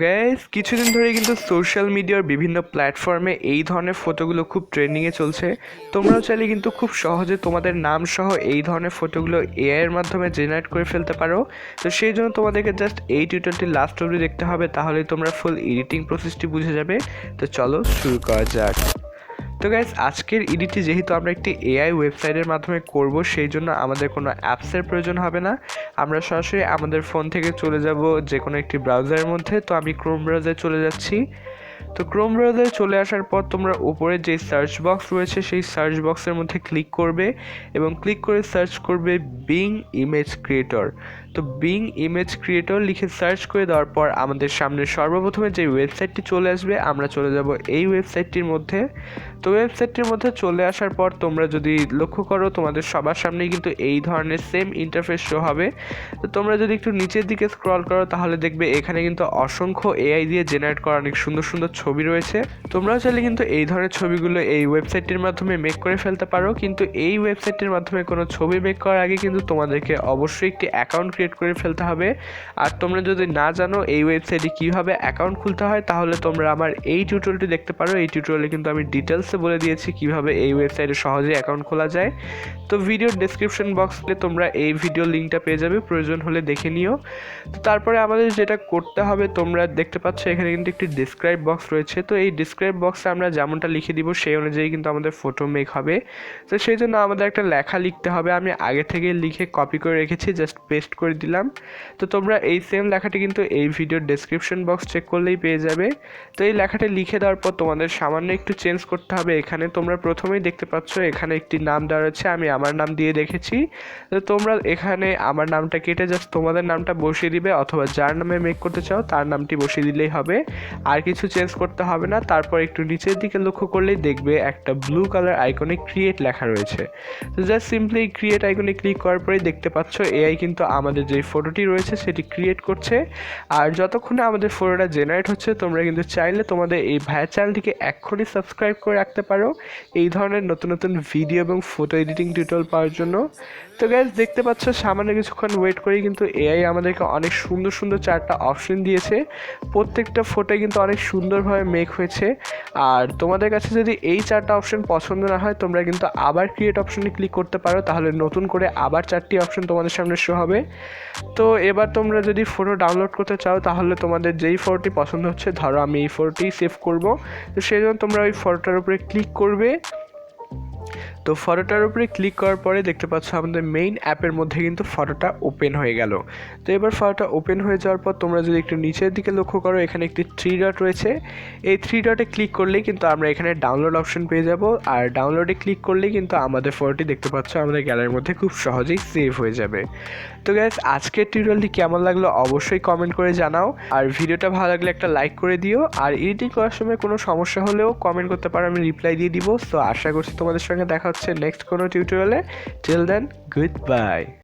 Guys কিছুদিন ধরে কিন্তু সোশ্যাল মিডিয়ার বিভিন্ন প্ল্যাটফর্মে এই ধরনের ফটোগুলো খুব ট্রেন্ডিংয়ে চলছে। তোমরাও চাইলে কিন্তু খুব সহজে তোমাদের নাম সহ এই ধরনের ফটোগুলো এআই এর মাধ্যমে জেনারেট করে ফেলতে পারো। তো সেই জন্য তোমাদেরকে জাস্ট এই টিউটোরিয়ালটি লাস্ট অবধি দেখতে হবে, তাহলেই তোমরা ফুল এডিটিং প্রসেসটি বুঝে যাবে। তো চলো শুরু করা যাক। তো গাইস আজকের এডিটটি যেহেতু আমরা একটি এআই ওয়েবসাইটের মাধ্যমে করব, সেই জন্য আমাদের কোনো অ্যাপসের প্রয়োজন হবে না। আমরা সরাসরি আমাদের ফোন থেকে চলে যাব যে কোনো একটি ব্রাউজারের মধ্যে। তো আমি ক্রোম ব্রাউজারে চলে যাচ্ছি। তো ক্রোম ব্রাউজারে চলে আসার পর তোমরা উপরে যে সার্চ বক্স রয়েছে সেই সার্চ বক্সের মধ্যে ক্লিক করবে এবং ক্লিক করে সার্চ করবে বিং ইমেজ ক্রিয়েটর। তো বিং ইমেজ ক্রিয়েটর লিখে সার্চ করে দেওয়ার পর আমাদের সামনে সর্বপ্রথমে যে ওয়েবসাইটটি চলে আসবে, আমরা চলে যাব এই ওয়েবসাইটটির মধ্যে। তো ওয়েবসাইটটির মধ্যে চলে আসার পর তোমরা যদি লক্ষ্য করো তোমাদের সবার সামনেই কিন্তু এই ধরনের সেম ইন্টারফেস শো হবে। তো তোমরা যদি একটু নিচের দিকে স্ক্রল করো তাহলে দেখবে এখানে কিন্তু অসংখ্য এআই দিয়ে জেনারেট করা অনেক সুন্দর সুন্দর ছবি রয়েছে। তোমরাও চাইলে কিন্তু এই ধরনের ছবিগুলো এই ওয়েবসাইটটির মাধ্যমে মেক করে ফেলতে পারো, কিন্তু এই ওয়েবসাইটটির মাধ্যমে কোনো ছবি মেক করার আগে কিন্তু তোমাদেরকে অবশ্যই একটি অ্যাকাউন্ট ক্রিয়েট করে ফেলতে হবে। আর তোমরা যদি না জানো এই ওয়েবসাইটে কীভাবে অ্যাকাউন্ট খুলতে হয়, তাহলে তোমরা আমার এই টিউটোরিয়ালটি দেখতে পারো। এই টিউটোরিয়ালে কিন্তু আমি ডিটেলসে বলে দিয়েছি কীভাবে এই ওয়েবসাইটে সহজে অ্যাকাউন্ট খোলা যায়। তো ভিডিওর ডেসক্রিপশন বক্সে তোমরা এই ভিডিও লিঙ্কটা পেয়ে যাবে, প্রয়োজন হলে দেখে নিও। তো তারপরে আমাদের যেটা করতে হবে, তোমরা দেখতে পাচ্ছ এখানে কিন্তু একটি ডিসক্রাইব বক্স রয়েছে। তো এই ডিসক্রাইব বক্সে আমরা যেমনটা লিখে দিব সেই অনুযায়ী কিন্তু আমাদের ফটো মেক হবে। তো সেই জন্য আমাদের একটা লেখা লিখতে হবে। আমি আগে থেকে লিখে কপি করে রেখেছি, জাস্ট পেস্ট করে দিলাম। তো তোমরা এই সেম লেখাটি কিন্তু এই ভিডিওর ডেসক্রিপশন বক্স চেক করলেই পেয়ে যাবে। তো এই লেখাটি লিখে দেওয়ার পর তোমাদের সামান্য একটু চেঞ্জ করতে হবে। এখানে তোমরা প্রথমেই দেখতে পাচ্ছ এখানে একটি নাম দেওয়া রয়েছে, আমি আমার নাম দিয়ে রেখেছি। তো তোমরা এখানে আমার নামটা কেটে জাস্ট তোমাদের নামটা বসিয়ে দিবে, অথবা যার নামে মেক করতে চাও তার নামটি বসিয়ে দিলেই হবে, আর কিছু চেঞ্জ করতে হবে না। তারপর একটু নিচের দিকে লক্ষ্য করলেই দেখবে একটা ব্লু কালার আইকনে ক্রিয়েট লেখা রয়েছে। তো জাস্ট সিম্পলি ক্রিয়েট আইকনে ক্লিক করার পরেই দেখতে পাচ্ছ এআই কিন্তু আমাদের যে ফটোটি রয়েছে সেটি ক্রিয়েট করছে। আর যতক্ষণে আমাদের ফটোটা জেনারেট হচ্ছে তোমরা কিন্তু চাইলে তোমাদের এই ভাইয়া চ্যানেলটিকে এক্ষুনি সাবস্ক্রাইব করে রাখতে পারো এই ধরনের নতুন নতুন ভিডিও এবং ফটো এডিটিং টিউটোরিয়াল পাওয়ার জন্য। তো গাইস দেখতে পাচ্ছ সামান্য কিছুক্ষণ ওয়েট করেই কিন্তু এআই আমাদেরকে অনেক সুন্দর সুন্দর 4টা অপশন দিয়েছে। প্রত্যেকটা ফটোই কিন্তু অনেক সুন্দরভাবে মেক হয়েছে। আর তোমাদের কাছে যদি এই 4টা অপশন পছন্দ না হয় তোমরা কিন্তু আবার ক্রিয়েট অপশনে ক্লিক করতে পারো, তাহলে নতুন করে আবার 4টি অপশন তোমাদের সামনে শো হবে। তো এবার তোমরা যদি ফটো ডাউনলোড করতে চাও তাহলে তোমাদের যেই ফটোটি পছন্দ হচ্ছে, ধরো আমি এই ফটোটি সেভ করব, তো সেই জন্য তোমরা ওই ফটোটার উপরে ক্লিক করবে। তো ফটোটার উপরে ক্লিক করার পরে দেখতে পাচ্ছ আমাদের মেইন অ্যাপের মধ্যে কিন্তু ফটোটা ওপেন হয়ে গেল। তো এবার ফটোটা ওপেন হয়ে যাওয়ার পর তোমরা যদি একটু নিচের দিকে লক্ষ্য করো এখানে একটি 3 ডট রয়েছে। এই 3 ডটে ক্লিক করলেই কিন্তু আমরা এখানে ডাউনলোড অপশন পেয়ে যাব। আর ডাউনলোডে ক্লিক করলেই কিন্তু আমাদের ফটোটি দেখতে পাচ্ছ আমাদের গ্যালারির মধ্যে খুব সহজেই সেভ হয়ে যাবে। তো গাইস আজকের টিউটোরিয়ালটি কেমন লাগলো অবশ্যই কমেন্ট করে জানাও, আর ভিডিওটা ভালো লাগলে একটা লাইক করে দিও। আর এডিটিং করার সময় কোনো সমস্যা হলেও কমেন্ট করতে পারো, আমি রিপ্লাই দিয়ে দিব। তো আশা করছি তোমাদের সঙ্গে দেখা হচ্ছে নেক্সট কোনো টিউটোরিয়ালে। Till then good by.